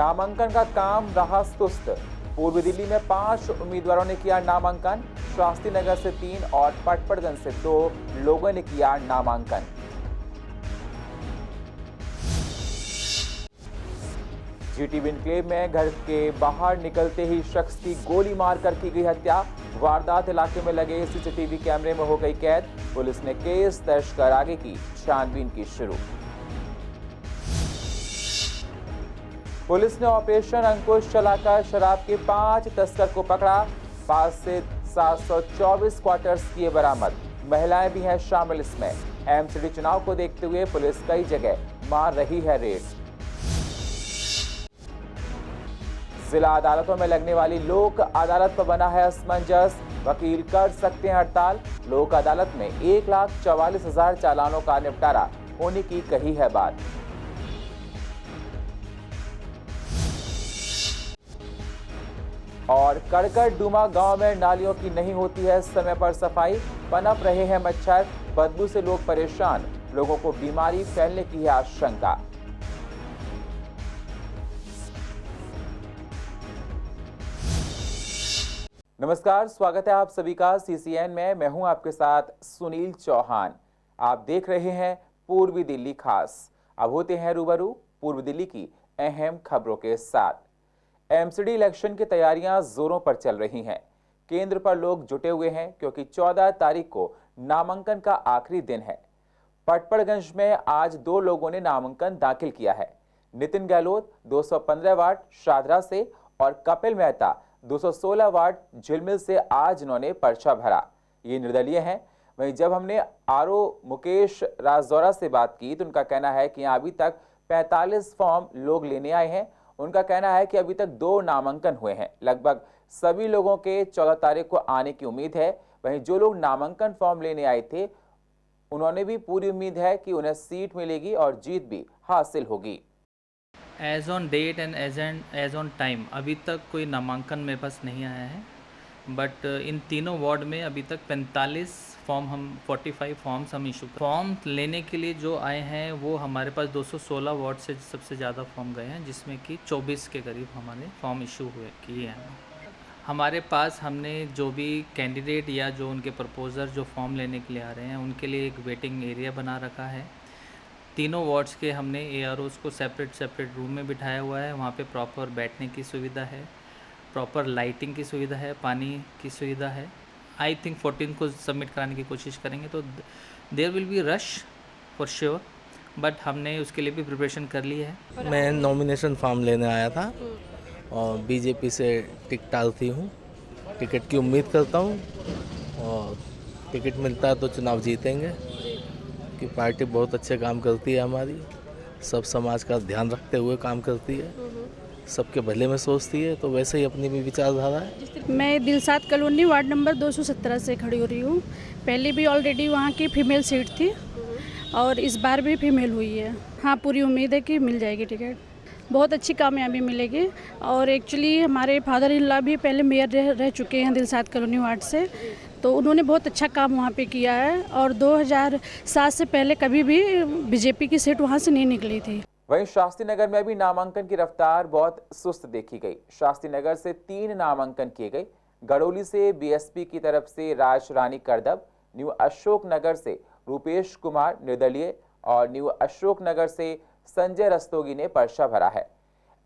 नामांकन का काम रहा सुस्त। पूर्व दिल्ली में 5 उम्मीदवारों ने किया नामांकन। शास्त्री नगर से 3 और पटपड़गंज से 2 लोगों ने किया नामांकन। जीटीबी एन्क्लेव में घर के बाहर निकलते ही शख्स की गोली मारकर की गई हत्या। वारदात इलाके में लगे सीसीटीवी कैमरे में हो गई कैद। पुलिस ने केस दर्ज कर आगे की छानबीन की शुरू। पुलिस ने ऑपरेशन अंकुश चलाकर शराब के 5 तस्कर को पकड़ा। 5 से 724 क्वार्टर्स किए बरामद। महिलाएं भी हैं शामिल इसमें। एमसीडी चुनाव को देखते हुए पुलिस कई जगह मार रही है रेड। जिला अदालतों में लगने वाली लोक अदालत पर बना है असमंजस। वकील कर सकते हैं हड़ताल। लोक अदालत में 1,44,000 चालानों का निपटारा होने की कही है बात। और कड़कड़ डूमा गांव में नालियों की नहीं होती है समय पर सफाई। पनप रहे हैं मच्छर। बदबू से लोग परेशान। लोगों को बीमारी फैलने की है आशंका। नमस्कार, स्वागत है आप सभी का सीसीएन में। मैं हूं आपके साथ सुनील चौहान। आप देख रहे हैं पूर्वी दिल्ली खास। अब होते हैं रूबरू पूर्व दिल्ली की अहम खबरों के साथ। एमसीडी इलेक्शन की तैयारियां जोरों पर चल रही हैं। केंद्र पर लोग जुटे हुए हैं क्योंकि 14 तारीख को नामांकन का आखिरी दिन है। पटपड़गंज में आज 2 लोगों ने नामांकन दाखिल किया है। नितिन गहलोत 215 वार्ड शादरा से और कपिल मेहता 216 वार्ड झिलमिल से आज इन्होंने पर्चा भरा। ये निर्दलीय हैं। वहीं जब हमने आरओ मुकेश राजौरा से बात की तो उनका कहना है कि यहाँ अभी तक 45 फॉर्म लोग लेने आए हैं। उनका कहना है कि अभी तक 2 नामांकन हुए हैं। लगभग सभी लोगों के 14 तारीख को आने की उम्मीद है। वहीं जो लोग नामांकन फॉर्म लेने आए थे उन्होंने भी पूरी उम्मीद है कि उन्हें सीट मिलेगी और जीत भी हासिल होगी। As on date and as on time अभी तक कोई नामांकन मेरे पास नहीं आया है। बट इन तीनों वार्ड में अभी तक 45 फॉर्म्स हम इशू फॉर्म लेने के लिए जो आए हैं वो हमारे पास 216 वार्ड से सबसे ज़्यादा फॉर्म गए हैं, जिसमें कि 24 के करीब हमारे फॉर्म इशू किए हैं। हमारे पास हमने जो भी कैंडिडेट या जो उनके प्रपोजर जो फॉर्म लेने के लिए आ रहे हैं उनके लिए एक वेटिंग एरिया बना रखा है। तीनों वार्ड्स के हमने एआरओज़ को सेपरेट रूम में बिठाया हुआ है। वहाँ पे प्रॉपर बैठने की सुविधा है, प्रॉपर लाइटिंग की सुविधा है, पानी की सुविधा है। आई थिंक 14 को सबमिट कराने की कोशिश करेंगे तो there will be rush for sure, but हमने उसके लिए भी प्रिपरेशन कर ली है। मैं नॉमिनेशन फॉर्म लेने आया था और बीजेपी से टिकट हूँ। टिकट की उम्मीद करता हूँ और टिकट मिलता है तो चुनाव जीतेंगे कि पार्टी बहुत अच्छे काम करती है हमारी। सब समाज का ध्यान रखते हुए काम करती है, सबके भले में सोचती है, तो वैसे ही अपनी भी विचारधारा है। मैं दिलसाद कॉलोनी वार्ड नंबर 217 से खड़ी हो रही हूँ। पहले भी ऑलरेडी वहाँ की फीमेल सीट थी और इस बार भी फीमेल हुई है। हाँ, पूरी उम्मीद है कि मिल जाएगी टिकट। बहुत अच्छी कामयाबी मिलेगी। और एक्चुअली हमारे फादर इन लॉ भी पहले मेयर रह चुके हैं दिलसाद कॉलोनी वार्ड से, तो उन्होंने बहुत अच्छा काम वहाँ पे किया है और 2007 से पहले कभी भी बीजेपी की सीट वहाँ से नहीं निकली थी। वहीं शास्त्री नगर में भी नामांकन की रफ्तार बहुत सुस्त देखी गई। शास्त्री नगर से 3 नामांकन किए गए। गड़ोली से बीएसपी की तरफ से राज रानी करदब, न्यू अशोक नगर से रूपेश कुमार निर्दलीय और न्यू अशोक नगर से संजय रस्तोगी ने पर्चा भरा है।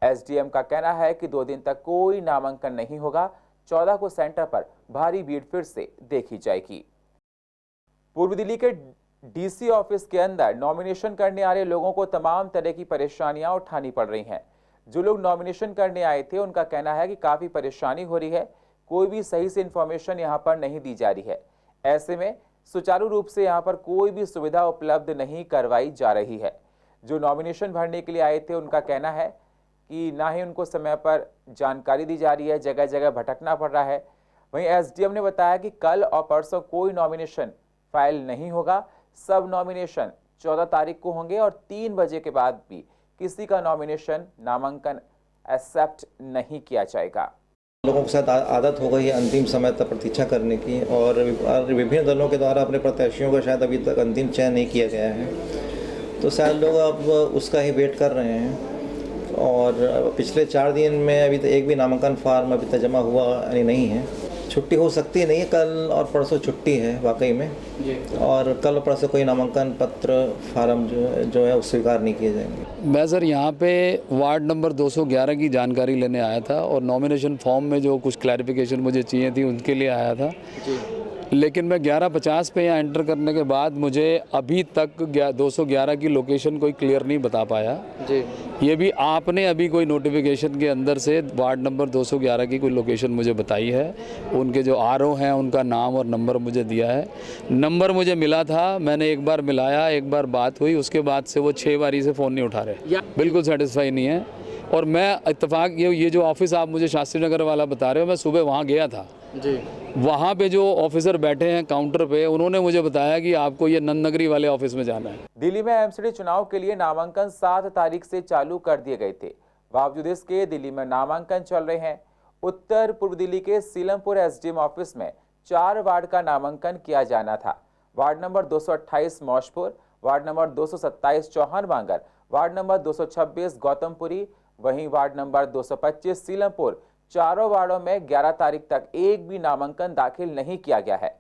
एसडीएम का कहना है कि 2 दिन तक कोई नामांकन नहीं होगा। 14 को सेंटर पर भारी भीड़ फिर से देखी जाएगी। पूर्व दिल्ली के डीसी ऑफिस के अंदर नॉमिनेशन करने आ रहे लोगों को तमाम तरह की परेशानियां उठानी पड़ रही हैं। जो लोग नॉमिनेशन करने आए थे उनका कहना है कि काफी परेशानी हो रही है। कोई भी सही से इंफॉर्मेशन यहां पर नहीं दी जा रही है। ऐसे में सुचारू रूप से यहां पर कोई भी सुविधा उपलब्ध नहीं करवाई जा रही है। जो नॉमिनेशन भरने के लिए आए थे उनका कहना है कि ना ही उनको समय पर जानकारी दी जा रही है, जगह जगह भटकना पड़ रहा है। वहीं एसडीएम ने बताया कि कल और परसों कोई नॉमिनेशन फाइल नहीं होगा। सब नॉमिनेशन 14 तारीख को होंगे और 3 बजे के बाद भी किसी का नॉमिनेशन नामांकन एक्सेप्ट नहीं किया जाएगा। लोगों के साथ आदत हो गई है अंतिम समय तक प्रतीक्षा करने की और विभिन्न दलों के द्वारा अपने प्रत्याशियों का शायद अभी तक अंतिम चयन नहीं किया गया है, तो शायद लोग अब उसका ही वेट कर रहे हैं। और पिछले 4 दिन में अभी तक एक भी नामांकन फार्म अभी तक जमा हुआ यानी नहीं है। छुट्टी हो सकती नहीं है, कल और परसों छुट्टी है वाकई में जी। और कल और परसों कोई नामांकन पत्र फार्म जो है वो स्वीकार नहीं किए जाएंगे। मैं सर यहाँ पे वार्ड नंबर 211 की जानकारी लेने आया था और नॉमिनेशन फॉर्म में जो कुछ क्लैरिफिकेशन मुझे चाहिए थी उनके लिए आया था जी। लेकिन मैं 11:50 पे यहाँ एंटर करने के बाद मुझे अभी तक 211 की लोकेशन कोई क्लियर नहीं बता पाया जी। ये भी आपने अभी कोई नोटिफिकेशन के अंदर से वार्ड नंबर 211 की कोई लोकेशन मुझे बताई है, उनके जो आरओ हैं उनका नाम और नंबर मुझे दिया है। नंबर मुझे मिला था, मैंने एक बार मिलाया, एक बार बात हुई, उसके बाद से वो 6 बारी से फ़ोन नहीं उठा रहे, बिल्कुल सेटिस्फाई नहीं है। और मैं इत्तेफाक ये जो ऑफिस आप मुझे शास्त्री नगर वाला बता रहे हो, मैं सुबह वहाँ गया था जी। वहाँ पे जो ऑफिसर बैठे हैं काउंटर पे, उन्होंने मुझे बताया कि आपको ये नंद नगरी वाले ऑफिस में जाना है। दिल्ली में एमसीडी चुनाव के लिए नामांकन 7 तारीख से चालू कर दिए गए थे। बावजूद इसके दिल्ली में नामांकन चल रहे हैं। उत्तर पूर्व दिल्ली के सीलमपुर एसडीएम ऑफिस में 4 वार्ड का नामांकन किया जाना था। Ward number 228 Maujpur, ward number 227 Chauhan Bangar, ward number 226 Gautampuri, वहीं वार्ड नंबर 225 सीलमपुर। चारों वार्डों में 11 तारीख तक एक भी नामांकन दाखिल नहीं किया गया है।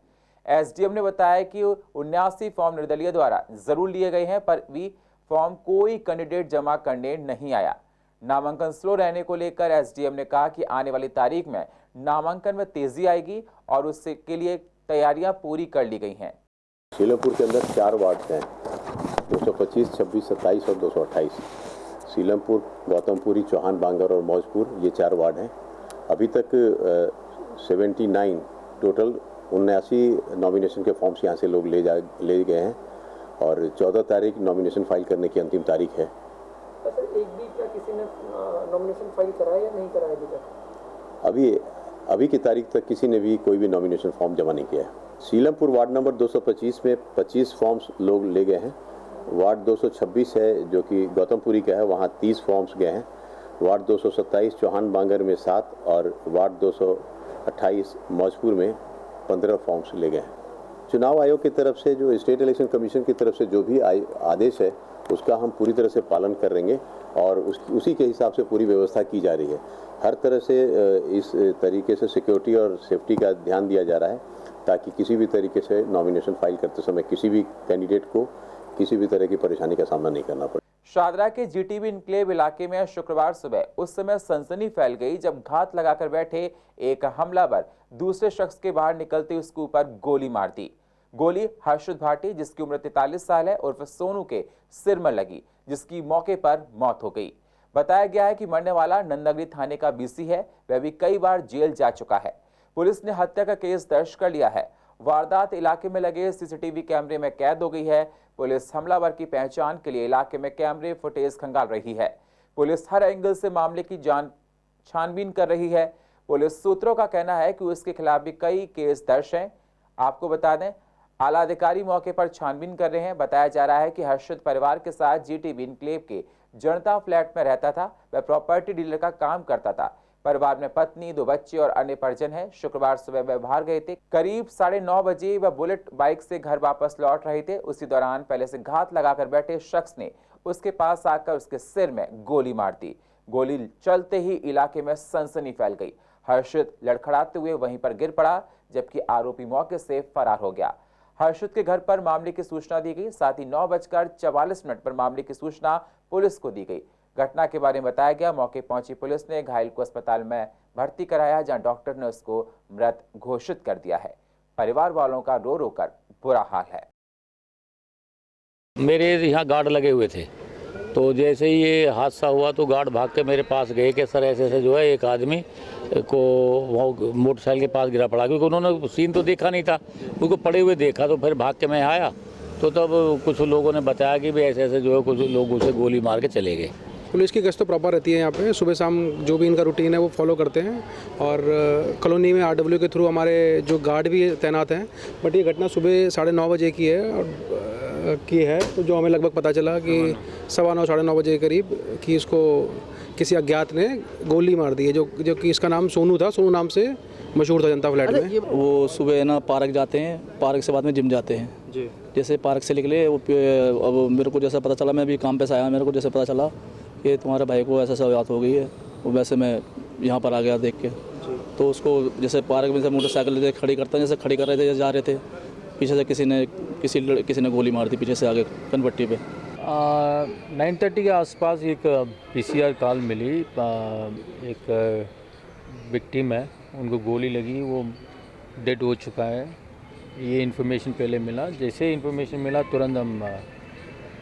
एसडीएम ने बताया कि 79 फॉर्म निर्दलीय द्वारा जरूर लिए गए हैं, पर भी फॉर्म कोई कैंडिडेट जमा करने नहीं आया। नामांकन स्लो रहने को लेकर एसडीएम ने कहा कि आने वाली तारीख में नामांकन में तेजी आएगी और उससे के लिए तैयारियां पूरी कर ली गई हैं। सीलमपुर के अंदर 4 वार्ड हैं, 225, 26, 27 और 228। सीलमपुर, गौतमपुरी, चौहान बांगर और मौजपुर, ये 4 वार्ड हैं। अभी तक 79 टोटल 79 नॉमिनेशन के फॉर्म्स यहाँ से लोग ले गए हैं और 14 तारीख नॉमिनेशन फाइल करने की अंतिम तारीख है। सर, एक भी क्या किसी ने नॉमिनेशन फाइल कराया या नहीं कराया अभी तक? अभी की तारीख तक किसी ने भी कोई भी नॉमिनेशन फॉर्म जमा नहीं किया है। सीलमपुर वार्ड नंबर 225 में 25 फॉर्म्स लोग ले गए हैं। वार्ड 226 है जो कि गौतमपुरी का है, वहाँ 30 फॉर्म्स गए हैं। वार्ड 227 चौहान बांगर में 7 और वार्ड 228 मौजपुर में 15 फॉर्म्स ले गए हैं। चुनाव आयोग की तरफ से, जो स्टेट इलेक्शन कमीशन की तरफ से जो भी आदेश है उसका हम पूरी तरह से पालन करेंगे और उसी के हिसाब से पूरी व्यवस्था की जा रही है। हर तरह से इस तरीके से सिक्योरिटी और सेफ्टी का ध्यान दिया जा रहा है ताकि किसी भी तरीके से नॉमिनेशन फाइल करते समय किसी भी कैंडिडेट को किसी भी तरह की परेशानी का सामना नहीं करना पड़े। शादरा के जीटीबी इनक्लेव इलाके में शुक्रवार सुबह उस समय सनसनी फैल गई जब घात लगाकर बैठे एक हमलावर दूसरे शख्स के बाहर निकलते उसके ऊपर गोली मार दी। गोली हर्षद भाटी, जिसकी उम्र 43 साल है, उर्फ सोनू के सिर में लगी, जिसकी मौके पर मौत हो गई। बताया गया है कि मरने वाला नंदनगरी थाने का बीसी है, वह भी कई बार जेल जा चुका है। पुलिस ने हत्या का केस दर्ज कर लिया है। वारदात इलाके में लगे सीसीटीवी कैमरे में कैद हो गई है। पुलिस हमलावर की पहचान के लिए इलाके में कैमरे फुटेज खंगाल रही है। पुलिस हर एंगल से मामले की छानबीन कर रही है। पुलिस सूत्रों का कहना है कि उसके खिलाफ भी कई केस दर्ज हैं। आपको बता दें, आला अधिकारी मौके पर छानबीन कर रहे हैं। बताया जा रहा है कि हर्षद परिवार के साथ जीटीबी इनक्लेव के जनता फ्लैट में रहता था। वह प्रॉपर्टी डीलर का काम करता था। परिवार में पत्नी, 2 बच्चे और अन्य परिजन है। शुक्रवार सुबह वह बाहर गए थे। करीब 9:30 बजे वह बुलेट बाइक से घर वापस लौट रहे थे। उसी दौरान पहले से घात लगाकर बैठे शख्स ने उसके पास आकर उसके सिर में गोली मार दी। गोली चलते ही इलाके में सनसनी फैल गई। हर्षद लड़खड़ाते हुए वहीं पर गिर पड़ा, जबकि आरोपी मौके से फरार हो गया। हर्षद के घर पर मामले की सूचना दी गई। साथ ही 9:44 पर मामले की सूचना पुलिस को दी गई। घटना के बारे में बताया गया। मौके पहुंची पुलिस ने घायल को अस्पताल में भर्ती कराया, जहां डॉक्टर ने उसको मृत घोषित कर दिया है। परिवार वालों का रो रो कर बुरा हाल है। मेरे यहाँ गार्ड लगे हुए थे, तो जैसे ही ये हादसा हुआ तो गार्ड भाग के मेरे पास गए कि सर ऐसे ऐसे जो है एक आदमी को वो मोटरसाइकिल के पास गिरा पड़ा, क्योंकि उन्होंने सीन तो देखा नहीं था, उसको पड़े हुए देखा। तो फिर भाग के मैं आया तो तब कुछ लोगों ने बताया कि भाई ऐसे ऐसे जो है कुछ लोग उसे गोली मार के चले गए। पुलिस की गश्त तो प्रॉपर रहती है यहाँ पे, सुबह शाम जो भी इनका रूटीन है वो फॉलो करते हैं। और कॉलोनी में RW के थ्रू हमारे जो गार्ड भी तैनात हैं। बट ये घटना सुबह 9:30 बजे की है तो जो हमें लगभग पता चला कि 9:15 साढ़े 9 बजे के करीब कि इसको किसी अज्ञात ने गोली मार दी है, जो कि इसका नाम सोनू था। सोनू नाम से मशहूर था जनता फ्लैट में। वो सुबह ना पार्क जाते हैं, पार्क से बाद में जिम जाते हैं जी। जैसे पार्क से निकले वो अब मेरे को जैसा पता चला, मैं भी काम पे से आया, मेरे को जैसे पता चला कि तुम्हारे भाई को ऐसा ऐसा बात हो गई है। वो वैसे मैं यहाँ पर आ गया देख के, तो उसको जैसे पार्क में से मोटरसाइकिल लेते खड़ी करता है, जैसे खड़ी कर रहे थे जा रहे थे, पीछे से किसी ने गोली मार दी पीछे से आगे कनपट्टी पे। 9:30 के आसपास एक PCR कॉल मिली, एक विक्टिम है, उनको गोली लगी, वो डेड हो चुका है। ये इन्फॉर्मेशन पहले मिला। जैसे इन्फॉर्मेशन मिला तुरंत हम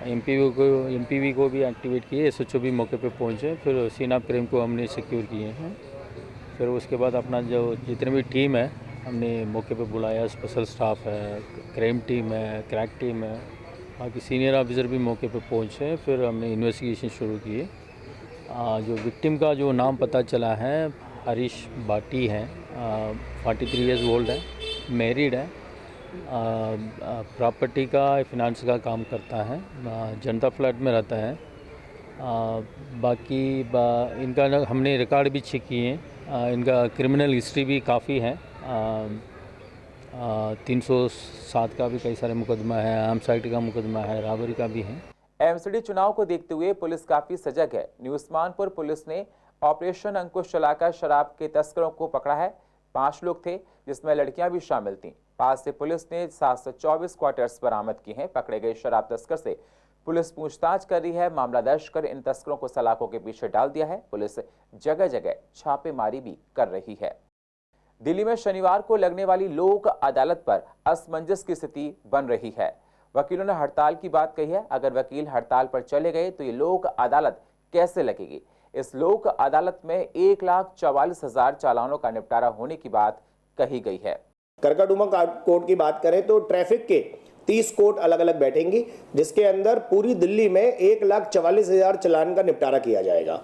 MPV को भी एक्टिवेट किए, SHO भी मौके पे पहुंचे, फिर सीन ऑफ क्राइम को हमने सिक्योर किए हैं। फिर उसके बाद अपना जो जितने भी टीम है हमने मौके पे बुलाया, स्पेशल स्टाफ है, क्राइम टीम है, क्रैक टीम है, बाकी सीनियर ऑफिसर भी मौके पे पहुंचे। फिर हमने इन्वेस्टिगेशन शुरू किए। जो विक्टिम का जो नाम पता चला है हरीश भाटी है, 43 ईयर्स ओल्ड है, मैरिड है, प्रॉपर्टी का फिनांस का काम करता है, जनता फ्लैट में रहता है। बाकी इनका हमने रिकॉर्ड भी चेक किए हैं, इनका क्रिमिनल हिस्ट्री भी काफ़ी है। 307 का भी कई सारे मुकदमा है, आर्म साइट का मुकदमा है, राबरी का भी है। MCD चुनाव को देखते हुए पुलिस काफी सजग है। न्यू उस्मानपुर पुलिस ने ऑपरेशन अंकुश चलाकर शराब के तस्करों को पकड़ा है। 5 लोग थे जिसमें लड़कियां भी शामिल थीं। पास से पुलिस ने 724 क्वार्टर्स बरामद किए हैं। पकड़े गए शराब तस्कर से पुलिस पूछताछ कर रही है। मामला दर्ज कर इन तस्करों को सलाखों के पीछे डाल दिया है। पुलिस जगह जगह छापेमारी भी कर रही है। दिल्ली में शनिवार को लगने वाली लोक अदालत पर असमंजस की स्थिति बन रही है। वकीलों ने हड़ताल की बात कही है। अगर वकील हड़ताल पर चले गए तो ये लोक अदालत कैसे लगेगी? इस लोक अदालत में 1,44,000 चालानों का निपटारा होने की बात कही गई है। करकाडूमा कोर्ट की बात करें तो ट्रैफिक के 30 कोर्ट अलग अलग बैठेंगी, जिसके अंदर पूरी दिल्ली में 1,44,000 चालान का निपटारा किया जाएगा।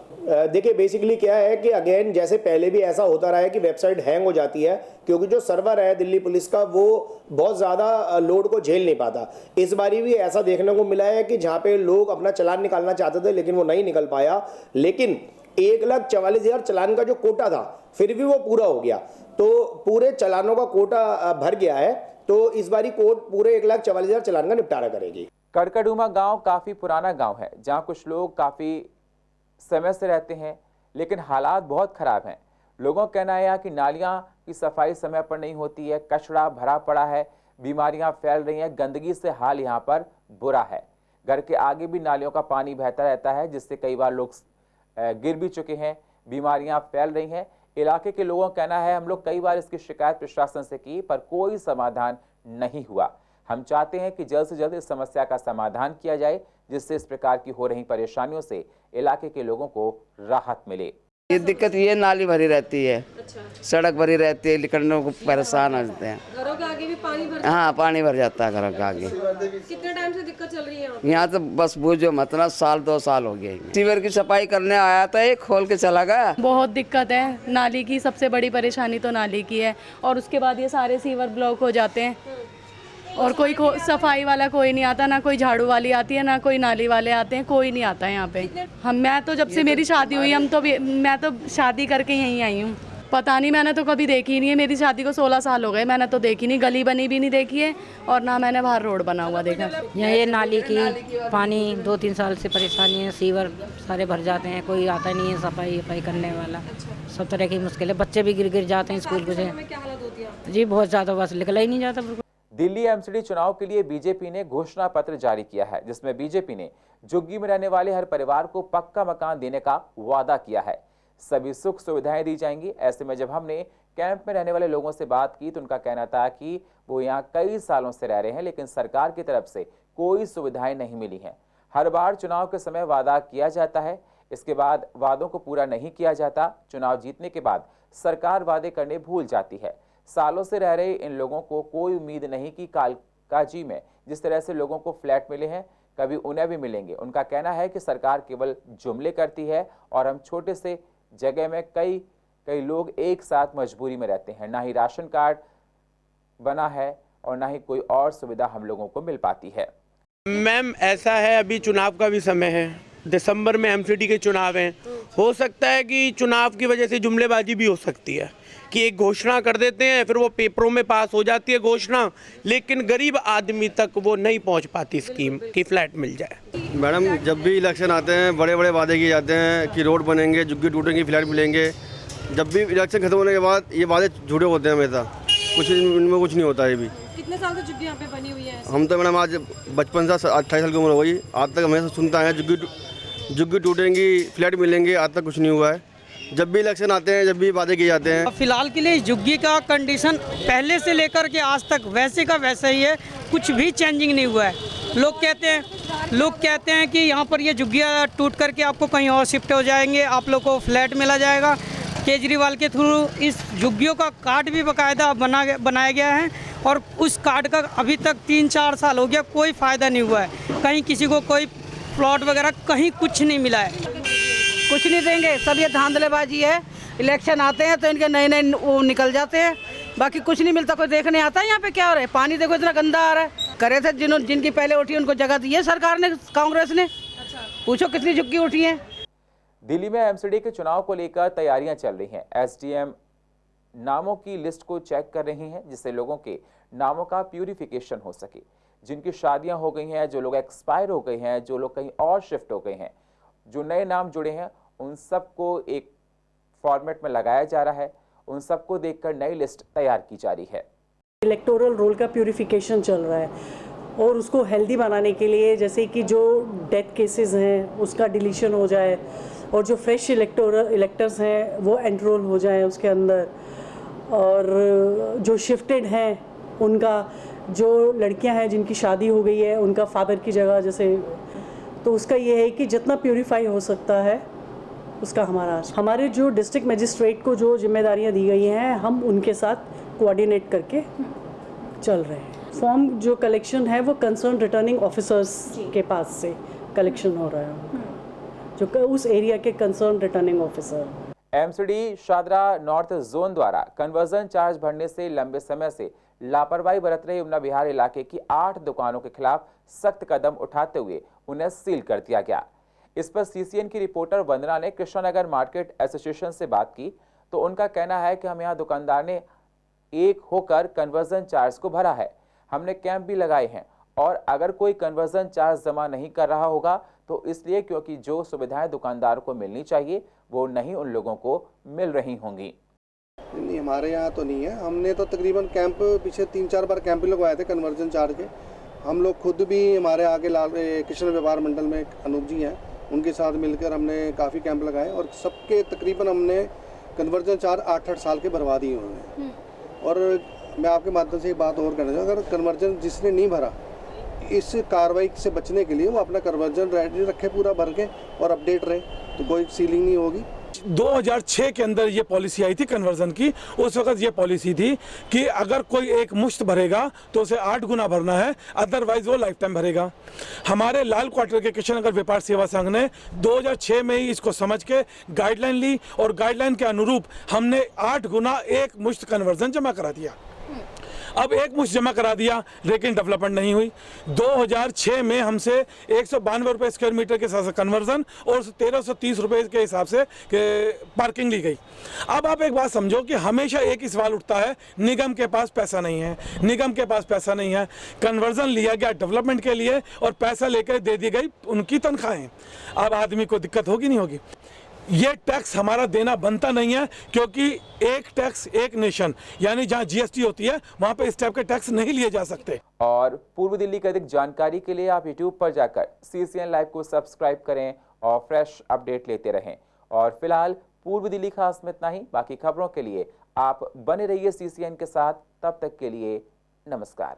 देखिए बेसिकली क्या है कि अगेन जैसे पहले भी ऐसा होता रहा है कि वेबसाइट हैंग हो जाती है, क्योंकि जो सर्वर है दिल्ली पुलिस का वो बहुत ज़्यादा लोड को झेल नहीं पाता। इस बारी भी ऐसा देखने को मिला है कि जहाँ पे लोग अपना चालान निकालना चाहते थे लेकिन वो नहीं निकल पाया, लेकिन 1,44,000 चालान का जो कोटा था फिर भी वो पूरा हो गया, तो पूरे चालानों का कोटा भर गया है। तो इस बारी कोर्ट पूरे 1,44,000 चालान का निपटारा करेगी। करकाडूमा गांव काफी पुराना गांव है, जहां कुछ लोग काफी समय से रहते हैं, लेकिन हालात बहुत खराब हैं। लोगों का कहना है कि नालियां की सफाई समय पर नहीं होती है, कचरा भरा पड़ा है, बीमारियां फैल रही हैं, गंदगी से हाल यहां पर बुरा है। घर के आगे भी नालियों का पानी बहता रहता है, जिससे कई बार लोग गिर भी चुके हैं, बीमारियां फैल रही हैं। इलाके के लोगों का कहना है हम लोग कई बार इसकी शिकायत प्रशासन से की पर कोई समाधान नहीं हुआ। हम चाहते हैं कि जल्द से जल्द इस समस्या का समाधान किया जाए, जिससे इस प्रकार की हो रही परेशानियों से इलाके के लोगों को राहत मिले। ये दिक्कत ये नाली भरी रहती है। अच्छा। सड़क भरी रहती है, निकलने को परेशान हो जाते हैं। घरों के आगे भी पानी भर? हाँ, पानी भर जाता है घरों के आगे। कितने टाइम से दिक्कत चल रही है यहाँ तो बस बूझो मत ना, 1-2 साल हो गए। सीवर की सफाई करने आया था, एक खोल के चला गया। बहुत दिक्कत है नाली की, सबसे बड़ी परेशानी तो नाली की है, और उसके बाद ये सारे सीवर ब्लॉक हो जाते हैं और कोई सफाई वाला कोई नहीं आता, ना कोई झाड़ू वाली आती है, ना कोई नाली वाले आते हैं, कोई नहीं आता है यहाँ पे। मैं तो जब से मेरी शादी हुई मैं तो शादी करके यहीं आई हूँ। पता नहीं, मैंने तो कभी देखी नहीं है। मेरी शादी को 16 साल हो गए, मैंने तो देखी नहीं, गली बनी भी नहीं देखी है, और ना मैंने बाहर रोड बना हुआ देखा। यहाँ ये नाली की पानी 2-3 साल से परेशानी है, सीवर सारे भर जाते हैं, कोई आता नहीं है सफाई करने वाला। सब तरह की मुश्किलें, बच्चे भी गिर जाते हैं स्कूल से। जी बहुत ज़्यादा, बस निकला ही नहीं जाता। दिल्ली MCD चुनाव के लिए बीजेपी ने घोषणा पत्र जारी किया है, जिसमें बीजेपी ने झुग्गी में रहने वाले हर परिवार को पक्का मकान देने का वादा किया है। सभी सुख सुविधाएं दी जाएंगी। ऐसे में जब हमने कैंप में रहने वाले लोगों से बात की तो उनका कहना था कि वो यहाँ कई सालों से रह रहे हैं, लेकिन सरकार की तरफ से कोई सुविधाएं नहीं मिली हैं। हर बार चुनाव के समय वादा किया जाता है, इसके बाद वादों को पूरा नहीं किया जाता। चुनाव जीतने के बाद सरकार वादे करने भूल जाती है। सालों से रह रहे इन लोगों को कोई उम्मीद नहीं कि कालकाजी में जिस तरह से लोगों को फ्लैट मिले हैं, कभी उन्हें भी मिलेंगे। उनका कहना है कि सरकार केवल जुमले करती है और हम छोटे से जगह में कई लोग एक साथ मजबूरी में रहते हैं। ना ही राशन कार्ड बना है और ना ही कोई और सुविधा हम लोगों को मिल पाती है। मैम ऐसा है, अभी चुनाव का भी समय है दिसंबर में एमसीडी के चुनाव हैं, हो सकता है कि चुनाव की वजह से जुमलेबाजी भी हो सकती है कि एक घोषणा कर देते हैं, फिर वो पेपरों में पास हो जाती है घोषणा, लेकिन गरीब आदमी तक वो नहीं पहुंच पाती स्कीम कि फ्लैट मिल जाए। मैडम, जब भी इलेक्शन आते हैं बड़े बड़े वादे किए जाते हैं कि रोड बनेंगे, झुग्गी टूटेंगी, फ्लैट मिलेंगे। जब भी इलेक्शन खत्म होने के बाद ये वादे झूठे होते हैं हमेशा, कुछ इनमें कुछ नहीं होता है। भी कितने साल से झुग्गी यहाँ पे बनी हुई है? हम तो मैडम आज बचपन से 28 साल की उम्र हो गई, आज तक हमेशा सुनता है झुग्गी टूटेंगी, फ्लैट मिलेंगे, आज तक कुछ नहीं हुआ है। जब भी इलेक्शन आते हैं, जब भी वादे किए जाते हैं। फिलहाल के लिए झुग्गी का कंडीशन पहले से लेकर के आज तक वैसे का वैसा ही है, कुछ भी चेंजिंग नहीं हुआ है। लोग कहते हैं कि यहाँ पर ये झुग्गियाँ टूट करके आपको कहीं और शिफ्ट हो जाएंगे, आप लोग को फ्लैट मिला जाएगा। केजरीवाल के थ्रू इस झुग्गियों का कार्ड भी बाकायदा बनाया गया है और उस कार्ड का अभी तक 3-4 साल हो गया, कोई फ़ायदा नहीं हुआ है। कहीं किसी को कोई प्लॉट वगैरह कहीं कुछ नहीं मिला है। कुछ नहीं देंगे, सब ये धांधलेबाजी है। इलेक्शन आते हैं तो इनके नए वो निकल जाते हैं, बाकी कुछ नहीं मिलता। कोई देखने आता है यहाँ पे क्या हो रहा है? पानी देखो इतना गंदा आ रहा है। करे थे जिनकी पहले उठी उनको जगह दी है सरकार ने, कांग्रेस ने। पूछो कितनी झुग्गी उठी है। दिल्ली में एमसीडी के चुनाव को लेकर तैयारियां चल रही हैं। एसडीएम नामों की लिस्ट को चेक कर रही हैं, जिससे लोगों के नामों का प्यूरिफिकेशन हो सके। जिनकी शादियां हो गई हैं, जो लोग एक्सपायर हो गए हैं, जो लोग कहीं और शिफ्ट हो गए हैं, जो नए नाम जुड़े हैं, उन सबको एक फॉर्मेट में लगाया जा रहा है। उन सबको देखकर नई लिस्ट तैयार की जा रही है। इलेक्टोरल रोल का प्यूरिफिकेशन चल रहा है और उसको हेल्दी बनाने के लिए, जैसे कि जो डेथ केसेस हैं उसका डिलीशन हो जाए और जो फ्रेश इलेक्टर्स हैं वो एनरोल हो जाए उसके अंदर, और जो शिफ्टेड हैं उनका, जो लड़कियां हैं जिनकी शादी हो गई है उनका फादर की जगह जैसे, तो उसका ये है कि जितना प्यूरिफाई हो सकता है उसका हमारे जो डिस्ट्रिक्ट मजिस्ट्रेट को जो जिम्मेदारियां दी गई हैं, हम उनके साथ कोऑर्डिनेट करके चल रहे हैं। फॉर्म जो कलेक्शन है वो कंसर्न रिटर्निंग ऑफिसर्स के पास से कलेक्शन हो रहा है, जो उस एरिया के concern returning officer. MCD Shahdara north zone द्वारा कन्वर्जन चार्ज भरने से लंबे समय से लापरवाही बरत रहे यमुना विहार इलाके की 8 दुकानों के खिलाफ सख्त कदम उठाते हुए उन्हें सील कर दिया गया। इस पर सीसीएन की रिपोर्टर वंदना ने कृष्णानगर मार्केट एसोसिएशन से बात की, तो उनका कहना है कि हम यहाँ दुकानदार ने एक होकर कन्वर्जन चार्ज को भरा है। हमने कैंप भी लगाए हैं और अगर कोई कन्वर्जन चार्ज जमा नहीं कर रहा होगा तो इसलिए क्योंकि जो सुविधाएं दुकानदार को मिलनी चाहिए वो नहीं उन लोगों को मिल रही होंगी। नहीं, हमारे यहाँ तो नहीं है। हमने तो तकरीबन कैंप पीछे 3-4 बार कैंप लगवाए थे कन्वर्जन चार्ज के। हम लोग खुद भी, हमारे आगे कृष्ण व्यापार मंडल में अनूप जी हैं, उनके साथ मिलकर हमने काफ़ी कैंप लगाए और सबके तकरीबन हमने कन्वर्जन चार्ज 8-8 साल के भरवा दिए हुए हैं। और मैं आपके माध्यम से एक बात और कहना चाहूँगा, अगर कन्वर्जन जिसने नहीं भरा, इस कार्रवाई से बचने के लिए वो अपना कन्वर्जन रेडी रखे पूरा भर के और अपडेट रहे, तो कोई सीलिंग नहीं होगी। 2006 के अंदर ये पॉलिसी आई थी कन्वर्जन की। उस वक्त ये पॉलिसी थी कि अगर कोई एक मुश्त भरेगा तो उसे 8 गुना भरना है, अदरवाइज वो लाइफ टाइम भरेगा। हमारे लाल क्वार्टर के कृष्णनगर व्यापार सेवा संघ ने 2006 में ही इसको समझ के गाइडलाइन ली और गाइडलाइन के अनुरूप हमने 8 गुना एक मुश्त कन्वर्जन जमा करा दिया। अब एक मुश्त जमा करा दिया लेकिन डेवलपमेंट नहीं हुई। 2006 में हमसे 192 रुपये स्क्वायर मीटर के हिसाब से कन्वर्जन और 1330 रुपये के हिसाब से पार्किंग ली गई। अब आप एक बात समझो कि हमेशा एक ही सवाल उठता है, निगम के पास पैसा नहीं है, निगम के पास पैसा नहीं है। कन्वर्जन लिया गया डेवलपमेंट के लिए और पैसा लेकर दे दी गई उनकी तनख्वाहें। अब आदमी को दिक्कत होगी नहीं होगी? ये टैक्स हमारा देना बनता नहीं है, क्योंकि एक टैक्स एक नेशन, यानी जहां जीएसटी होती है वहां पे इस टाइप के टैक्स नहीं लिए जा सकते। और पूर्व दिल्ली की अधिक जानकारी के लिए आप यूट्यूब पर जाकर सीसीएन लाइव को सब्सक्राइब करें और फ्रेश अपडेट लेते रहें। और फिलहाल पूर्व दिल्ली खास में इतना ही। बाकी खबरों के लिए आप बने रहिए सीसीएन के साथ। तब तक के लिए नमस्कार।